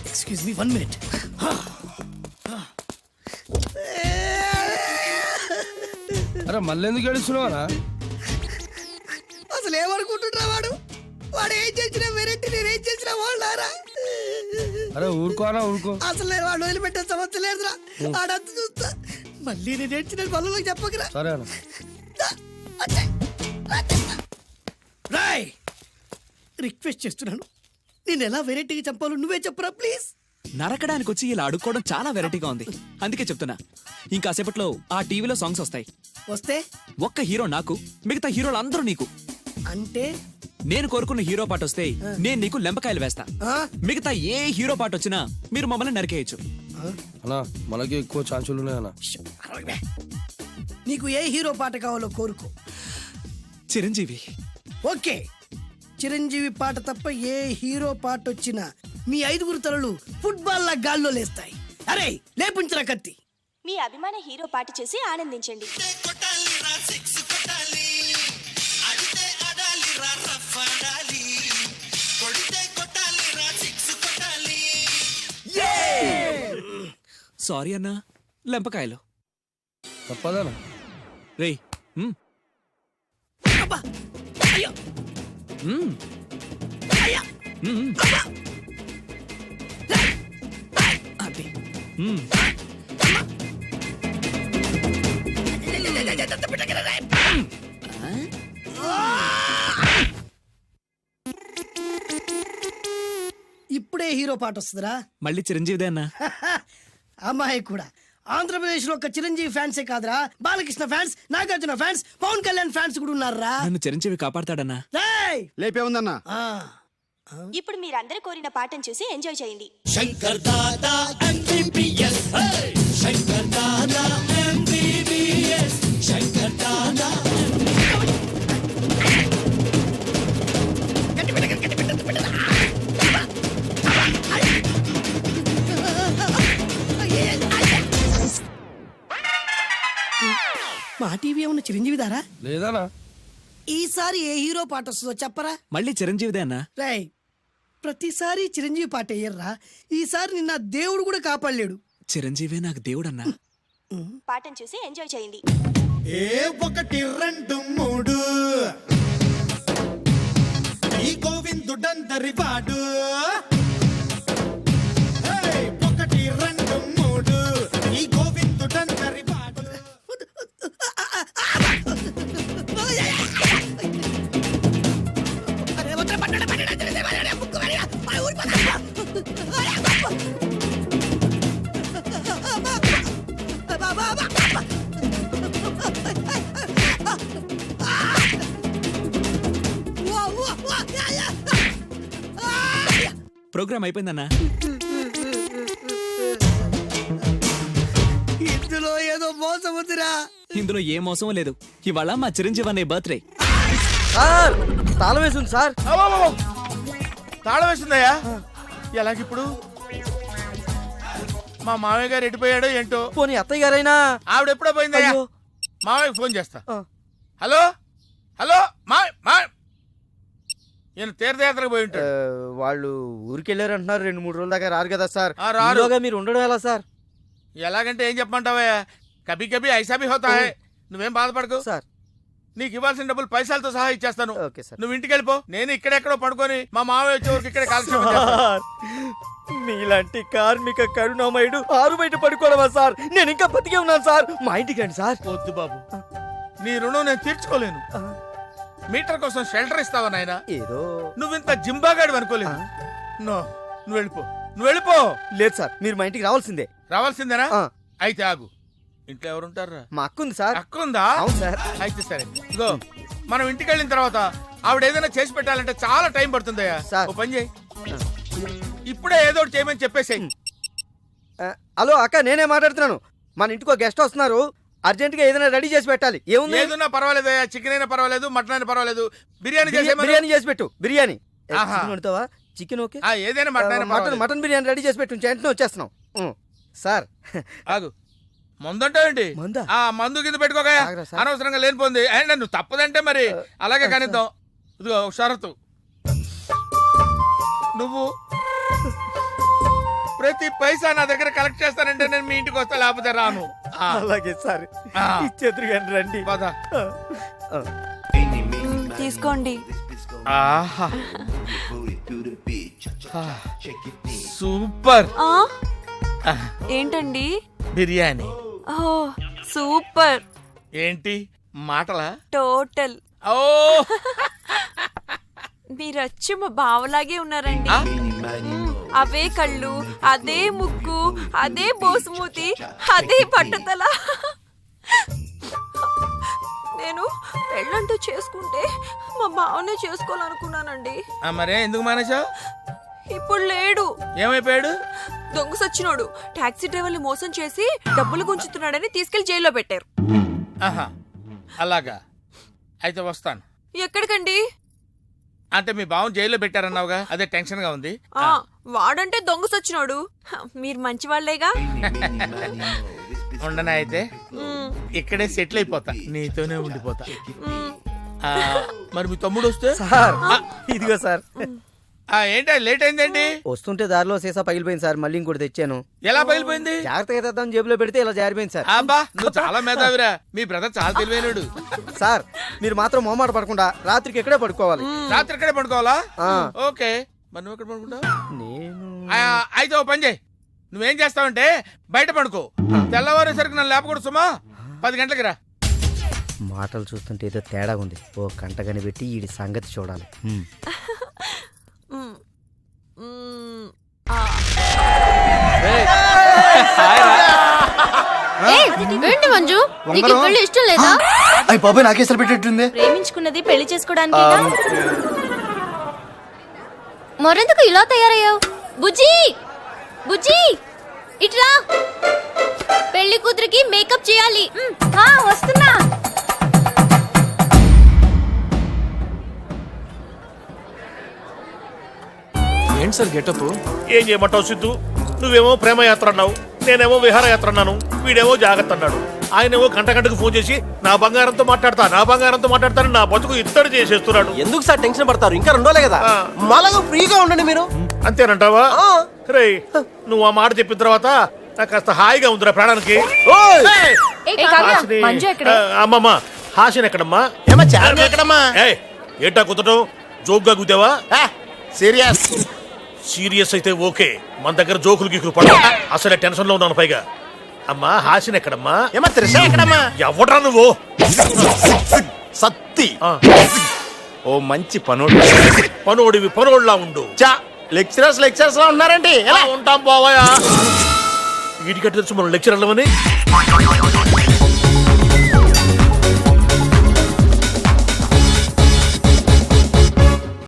Excuse me 1 minute. అరే మళ్ళీ ఎందుకు ఏడుస్తున్నావా? అసలు ఏమనుకుంటున్నా వాడు ఏం చేసినా వెరైటీ నేనేం చేసినా వాళ్ళారా? అరే ఊరుకోనా ఊరుకో. అసలు నేను వాడు వదిలిపెట్టే సమస్య లేదురా. ఆడంత చూస్తా మళ్ళీ నేను ఏడ్చిన పనులకు చెప్పకరా. సరే అన్న. రాయ్ రిక్వెస్ట్ చేస్తున్నాను, నేను ఎలా వెరైటీగా చంపాలో నువ్వే చెప్పురా ప్లీజ్. నరకడానికి వచ్చి ఇలా అడుక్కోవడం చాలా వెరైటీగా ఉంది, అందుకే చెప్తున్నా. ఇంకాసేపట్లో ఆ టీవీలో సాంగ్స్ వస్తాయి. వస్తే ఒక్క హీరో నాకు, మిగతా హీరోలు అందరూ నీకు. అంటే నేను కోరుకున్న హీరో పాట వస్తే నేను నీకు లెంపకాయలు వేస్తా. మిగతా ఏ హీరో పాట వచ్చినా మీరు మమ్మల్ని నరికేయచ్చు. అన్నా మనకి ఎక్కువ ఛాన్సులు ఉన్నాయన్నా. నీకు ఏ హీరో పాట కావాలో కోరుకో. చిరంజీవి. ఓకే, చిరంజీవి పాట తప్ప ఏ హీరో పాట వచ్చినా మీ 5 తలలు ఫుట్బాల్ లా గాల్లో లేస్తాయి. అరే లేపుంచరా కత్తి. మీ అభిమాన హీరో పాట చేసి ఆనందించండి. సారీ అన్నా, లెంపకాయలు తప్పదనా? రేయ్ అబ్బా! అయ్యో! అయ్యా! అదే ఇప్పుడే హీరో పాట వస్తుందిరా. మళ్ళీ చిరంజీవిదే అన్నా. అమ్మాయి కూడా ఆంధ్రప్రదేశ్ లో ఒక చిరంజీవి ఫ్యాన్సే కాదురా, Balakrishna fans, Nagarjuna fans, Pawan Kalyan fans కూడా ఉన్నారా. నన్ను చిరంజీవి కాపాడతాడన్నా. లేపే ఉందన్నా. ఇప్పుడు మీరందరూ కోరిన పాటను చూసి ఎంజాయ్ చేయండి. Shankar Dada MBBS, Shankar Dada MBBS, Shankar Dada. మా టీవీ ఏమన్నా చిరంజీవి దారా? లేదనా. ఈసారి ఏ హీరో పాట వస్తుందో చెప్పరా. మళ్ళీ చిరంజీవిదే అన్నా. రై ప్రతిసారి చిరంజీవి పాట వేయర్రా. ఈసారి నిన్న దేవుడు కూడా కాపాడలేడు. చిరంజీవే నాకు దేవుడన్నా. పాటను చూసి ఎంజాయ్ చేయండి. 1 2 3 ఈ గోవిందుడందరి వాడు. 1 2 3 ఈ గోవిందుడందరి వాడు. ప్రోగ్రామ్ అయిపోయిందన్నా. ఇందులో ఏదో మోసం ఉందిరా. ఇందులో ఏ మోసం లేదు. ఇవాళ మా చిరంజీవి అనే బర్త్డే. తాళం వేసింది సార్. తాళం వేసిందయ్యా. ఎలాగిప్పుడు? మా మామయ్య గారు ఎడిపోయాడో ఏంటో. పోనీ అత్తయ్య గారైనా? ఆవిడ ఎప్పుడో పోయిందయ్యా. మామయ్యకి ఫోన్ చేస్తా. హలో హలో ఈయన తీర్థయాత్రకు పోయి ఉంటాడు. వాళ్ళు ఊరికెళ్ళారు అంటున్నారు. 2-3 రోజుల దాకా రారు కదా సార్. రారుగా మీరు ఉండడం ఎలా సార్? ఎలాగంటే ఏం చెప్పమంటావయ్యా, కభీ కభీ ఐసా భీ హోతా హై. నువ్వేం బాధపడకు సార్. నీకు ఇవ్వాల్సిన డబ్బులు పైసలతో సహా ఇచ్చేస్తాను. Okay sir. నువ్వు ఇంటికి వెళ్ళిపో. నేను ఇక్కడెక్కడో పడుకొని మా మామయ్య వచ్చే ఊరికి ఇక్కడే కాలక్షేపం చేస్తాను. మీలాంటి కార్మిక కరుణామయుడు ఆరు బయట పడుకోవడమా సార్? నేను ఇంకా బతికే ఉన్నాను సార్. మా ఇంటికి రండి సార్. వద్దు బాబు, నీ రుణం నేను తీర్చుకోలేను. మీటర్ కోసం షెల్టర్ ఇస్తావా నాయనా? ఏదో నువ్వింత జింబాగాడు అనుకోలేదు. నువ్వు వెళ్ళిపో. లేదు సార్, మీరు మా ఇంటికి రావాల్సిందే. రావాల్సిందేనా? అయితే ఆగు. ఇంట్లో ఎవరుంటారా? మా అక్క ఉంది సార్. అక్క ఉందా? అవును సార్. అయితే సరే, ఇగో మనం ఇంటికి వెళ్ళిన తర్వాత ఆవిడ ఏదైనా చేసి పెట్టాలంటే చాలా టైం పడుతుందయ్యా. ఓ పని చేయి, ఇప్పుడే ఏదో ఒకటి చేయమని చెప్పేసేయ్. హలో అక్క, నేనే మాట్లాడుతున్నాను. మన ఇంటికి గెస్ట్ వస్తున్నారు. అర్జెంట్ గా ఏదైనా రెడీ చేసి పెట్టాలి. ఏముంది? ఏదైనా పర్వాలేదు, చికెన్ అయినా పర్వాలేదు, మటన్ అయినా పర్వాలేదు, బిర్యానీ చేసి పెట్టు. బిర్యానీ వండుతావా? చికెన్ ఓకే, ఏదైనా మటన్ బిర్యానీ రెడీ చేసి పెట్టు. వెంటనే వచ్చేస్తున్నాం సార్. ఆగు, మందుంటావేంటి? మందు కింద పెట్టుకోక అనవసరంగా లేనిపోంది. నువ్వు తప్పదంటే మరి అలాగే కనిద్దాం. ఇదిగో ఒక షరతు, నువ్వు ప్రతి పైసా నా దగ్గర కలెక్ట్ చేస్తానంటే నేను మీ ఇంటికి వస్తా, లేకపోతే రాను. అలాగే సార్, ఆ. ఇచ్చేద్దరు కానీ రండి. పద. తీసుకోండి. ఆహా. సూపర్. ఏంటండి? బిర్యానీ. ఓ సూపర్. ఏంటి మాటలా? టోటల్. ఓ మీరచ్చు మా బావలాగే ఉన్నారండి. ఆ? అవే కళ్ళు, అదే ముక్కు, అదే బోసుమూతి, అదే పట్టుదల. నేను పెళ్ళంటూ చేసుకుంటే మా బావనే చేసుకోవాలనుకున్నానండి. మరే ఎందుకు మానేశావు? ఇప్పుడు లేడు. ఏమైపోయాడు? దొంగ సచ్చినోడు టాక్సీ డ్రైవర్ని మోసం చేసి డబ్బులు గుంచుతున్నాడని తీసుకెళ్లి జైల్లో పెట్టారు. ఆహా, అలాగా. అయితే వస్తాను. ఎక్కడికండి? అంటే మీ బావని జైల్లో పెట్టారన్నావుగా, అదే టెన్షన్ గా ఉంది. వాడంటే దొంగ సచ్చినోడు. మీరు మంచి వాళ్ళేగా. ఉండనా అయితే ఇక్కడే సెటిల్ అయిపోతా, నీతోనే ఉండిపోతా. మరి మీ తమ్ముడు వస్తే? సార్ ఇదిగో సార్. ఏంటి లేట్ అయిందేంటి? వస్తుంటే దారిలో సీసా పగిలిపోయింది సార్, మళ్ళీ ఇంకోటి తెచ్చాను. ఎలా పగిలిపోయింది? జాగ్రత్తగా తెద్దాం జేబులో పెడితే ఇలా జారిపోయింది సార్. అబ్బా, నువ్వు చాలా మేధావిరా. మీ బ్రదర్ చాలా తెలివైనడు. సార్ మీరు మాత్రం మొహమాట పడకుండా రాత్రికి ఎక్కడే పడుకోవాలి. రాత్రి ఇక్కడే పడుకోవాలా? ఆ. ఓకే, మరి నువ్వు ఎక్కడ పడుకుంటావు? నేను అయితే ఓ పని చేయి, నువ్వేం చేస్తావంటే బయట పడుకో. తెల్లవారేసరికి నన్ను లేపకూడదు సుమా. 10 గంటలకి రా. మాటలు చూస్తుంటే ఏదో తేడా ఉంది. ఓ గంట కనిపెట్టి ఈ సంగతి చూడాలి. ఏంటి మంజు, నీకు ఈ పెళ్లి ఇష్టం లేదా? అయ్యి బాబాయ్ నాకేసరి పెట్టేట్టుంది. ప్రేమించుకున్నది పెళ్లి చేసుకోవడానికి. మరెందుకు ఇలా తయారయ్యావు? బుజ్జి బుజ్జి ఇట్రా, పెళ్లి కూతురికి మేకప్ చేయాలి. వస్తున్నా. ఏంటి సార్ గెటప్? ఏం చేయమంటావు సిద్ధు? నువ్వేమో ప్రేమయాత్ర అన్నావు, నేనేమో విహారయాత్ర అన్నాను, వీడేమో జాగ్రత్త అన్నాడు. ఆయనేమో గంటకు ఫోన్ చేసి నా బంగారంతో మాట్లాడతాను నా బతుకు ఇత్తడి చేసేస్తున్నాడు. ఎందుకు సార్ టెన్షన్ పడతారు? ఇంకా 2 రోజులే కదా, మాలాగా ఫ్రీగా ఉండండి మీరు. అంతేనంటావా? రే, నువ్వు ఆ మాట చెప్పిన తర్వాత నాకు కాస్త హాయిగా ఉందిరా ప్రాణానికి. అమ్మమ్మ, హాసిని ఎక్కడమ్మా? ఏయ్, ఏంటా కుదటం? జోక్గా కుదావా? సీరియస్ అయితే ఓకే, మన దగ్గర జోకులు గీకులు పడ. అసలే టెన్షన్ లో ఉన్నాను పైగా. అమ్మా హాసిని ఎక్కడమ్మా? ఎవడ్రా నువ్వు? సత్తి ఓ మంచి పనోడివి పనోడ్లా ఉండు. లెక్చరర్స్ లా ఉన్నారండి. ఉంటాం బావయా. వీటికట్టు తెలుసు మనం లెక్చరర్లమని.